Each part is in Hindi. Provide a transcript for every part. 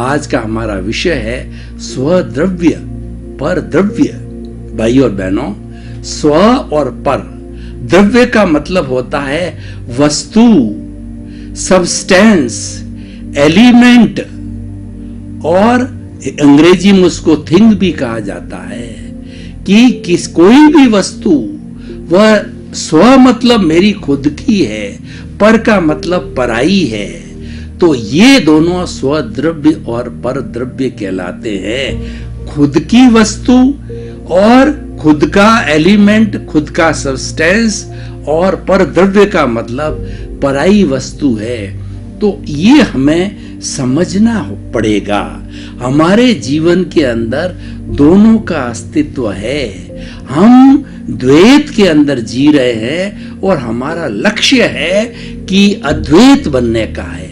आज का हमारा विषय है स्वद्रव्य पर द्रव्य। भाई और बहनों, स्व और पर, द्रव्य का मतलब होता है वस्तु, सब्सटेंस, एलिमेंट, और अंग्रेजी में उसको थिंग भी कहा जाता है कि कोई भी वस्तु वह स्व मतलब मेरी खुद की है, पर का मतलब पराई है। तो ये दोनों स्वद्रव्य और पर द्रव्य कहलाते हैं। खुद की वस्तु और खुद का एलिमेंट, खुद का सब्सटेंस, और पर द्रव्य का मतलब पराई वस्तु है। तो ये हमें समझना पड़ेगा। हमारे जीवन के अंदर दोनों का अस्तित्व है। हम द्वैत के अंदर जी रहे हैं और हमारा लक्ष्य है कि अद्वैत बनने का है।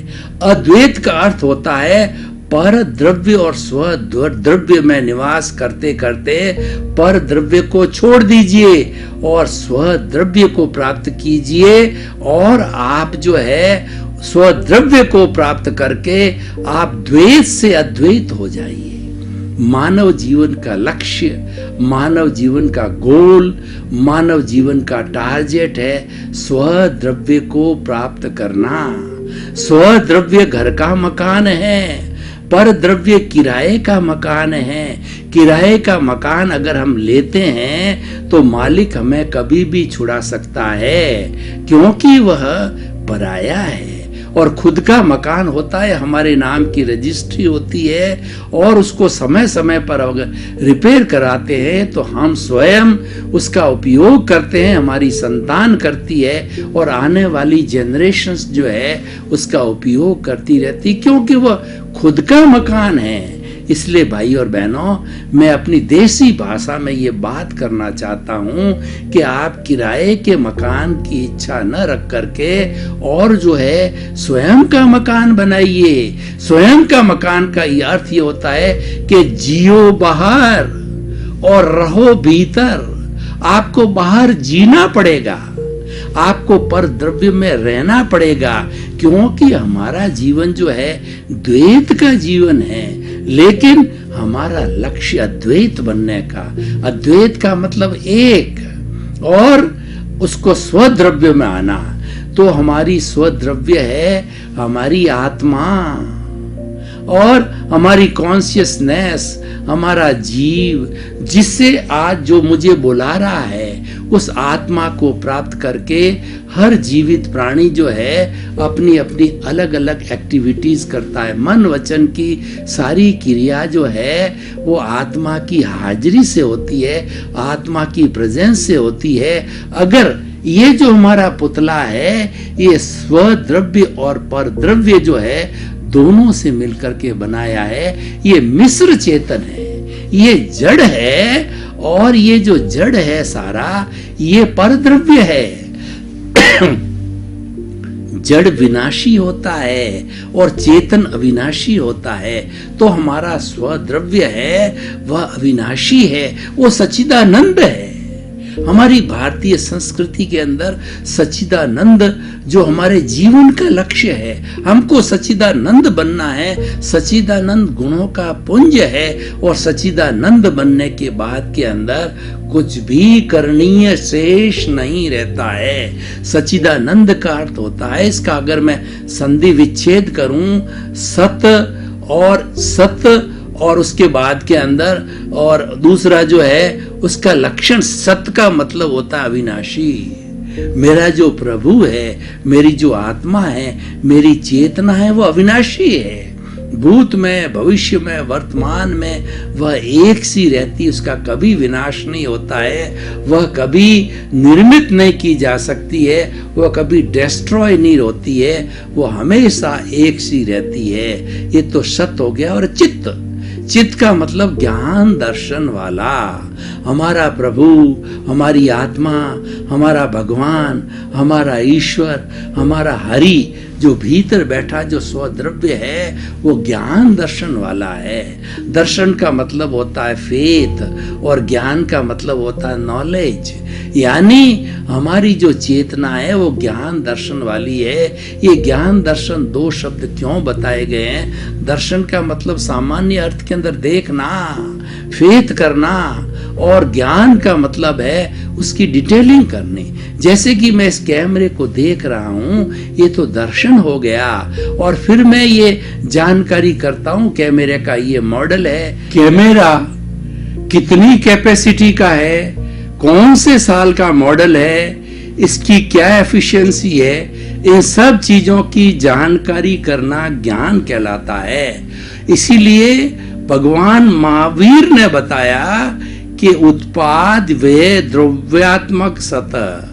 अद्वैत का अर्थ होता है पर द्रव्य और स्व द्रव्य में निवास करते करते पर द्रव्य को छोड़ दीजिए और स्व द्रव्य को प्राप्त कीजिए, और आप जो है स्वद्रव्य को प्राप्त करके आप द्वैत से अद्वैत हो जाइए। मानव जीवन का लक्ष्य, मानव जीवन का गोल, मानव जीवन का टारगेट है स्वद्रव्य को प्राप्त करना। स्वद्रव्य घर का मकान है, पर द्रव्य किराए का मकान है। किराए का मकान अगर हम लेते हैं तो मालिक हमें कभी भी छुड़ा सकता है, क्योंकि वह पराया है। और खुद का मकान होता है, हमारे नाम की रजिस्ट्री होती है, और उसको समय समय पर अगर रिपेयर कराते हैं तो हम स्वयं उसका उपयोग करते हैं, हमारी संतान करती है, और आने वाली जनरेशन्स जो है उसका उपयोग करती रहती, क्योंकि वह खुद का मकान है। इसलिए भाई और बहनों, मैं अपनी देसी भाषा में ये बात करना चाहता हूँ कि आप किराए के मकान की इच्छा न रख करके और जो है स्वयं का मकान बनाइए। स्वयं का मकान का ये अर्थ ये होता है कि जियो बाहर और रहो भीतर। आपको बाहर जीना पड़ेगा, आपको पर द्रव्य में रहना पड़ेगा, क्योंकि हमारा जीवन जो है द्वैत का जीवन है, लेकिन हमारा लक्ष्य अद्वैत बनने का। अद्वैत का मतलब एक, और उसको स्वद्रव्य में आना। तो हमारी स्वद्रव्य है हमारी आत्मा और हमारी कॉन्शियसनेस, हमारा जीव, जिससे आज जो मुझे बुला रहा है उस आत्मा को प्राप्त करके हर जीवित प्राणी जो है अपनी अपनी अलग अलग एक्टिविटीज करता है। मन वचन की सारी क्रिया जो है वो आत्मा की हाजिरी से होती है, आत्मा की प्रेजेंस से होती है। अगर ये जो हमारा पुतला है ये स्वद्रव्य और पर द्रव्य जो है दोनों से मिलकर के बनाया है, ये मिश्र चेतन है, ये जड़ है, और ये जो जड़ है सारा ये पर द्रव्य है। जड़ विनाशी होता है और चेतन अविनाशी होता है। तो हमारा स्वद्रव्य है वह अविनाशी है, वो सच्चिदानंद है। हमारी भारतीय संस्कृति के अंदर सच्चिदानंद जो हमारे जीवन का लक्ष्य है, हमको सच्चिदानंद बनना है। सच्चिदानंद गुणों का पुंज है, और सच्चिदानंद बनने के बाद के अंदर कुछ भी करणीय शेष नहीं रहता है। सच्चिदानंद का अर्थ होता है, इसका अगर मैं संधि विच्छेद करूं, सत और सत, और उसके बाद के अंदर और दूसरा जो है उसका लक्षण सत का मतलब होता है अविनाशी। मेरा जो प्रभु है, मेरी जो आत्मा है, मेरी चेतना है, वो अविनाशी है। भूत में, भविष्य में, वर्तमान में वह एक सी रहती, उसका कभी विनाश नहीं होता है, वह कभी निर्मित नहीं की जा सकती है, वह कभी डिस्ट्रॉय नहीं होती है, वो हमेशा एक सी रहती है। ये तो सत हो गया। और चित्त, चित्त का मतलब ज्ञान दर्शन वाला, हमारा प्रभु, हमारी आत्मा, हमारा भगवान, हमारा ईश्वर, हमारा हरि जो भीतर बैठा जो स्वद्रव्य है वो ज्ञान दर्शन वाला है। दर्शन का मतलब होता है फेथ और ज्ञान का मतलब होता है नॉलेज, यानी हमारी जो चेतना है वो ज्ञान दर्शन वाली है। ये ज्ञान दर्शन दो शब्द क्यों बताए गए हैं? दर्शन का मतलब सामान्य अर्थ के अंदर देखना, फेथ करना, और ज्ञान का मतलब है उसकी डिटेलिंग करनी। जैसे कि मैं इस कैमरे को देख रहा हूं, ये तो दर्शन हो गया, और फिर मैं ये जानकारी करता हूं कैमरे का ये मॉडल है, कैमरा कितनी कैपेसिटी का है, कौन से साल का मॉडल है, इसकी क्या एफिशिएंसी है, इन सब चीजों की जानकारी करना ज्ञान कहलाता है। इसीलिए भगवान महावीर ने बताया कि उत्पाद वे द्रव्यात्मक सतह,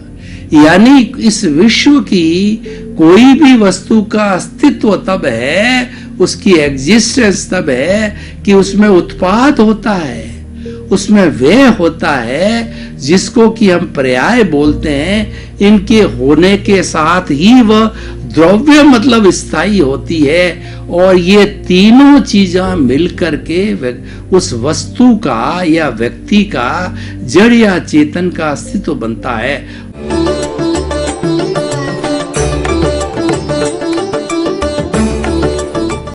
यानी इस विश्व की कोई भी वस्तु का अस्तित्व तब है, उसकी एग्जिस्टेंस तब है कि उसमें उत्पाद होता है, उसमें वे होता है जिसको कि हम पर्याय बोलते हैं। इनके होने के साथ ही वह द्रव्य मतलब स्थायी होती है, और ये तीनों चीजें मिलकर के उस वस्तु का या व्यक्ति का जड़ या चेतन का अस्तित्व बनता है।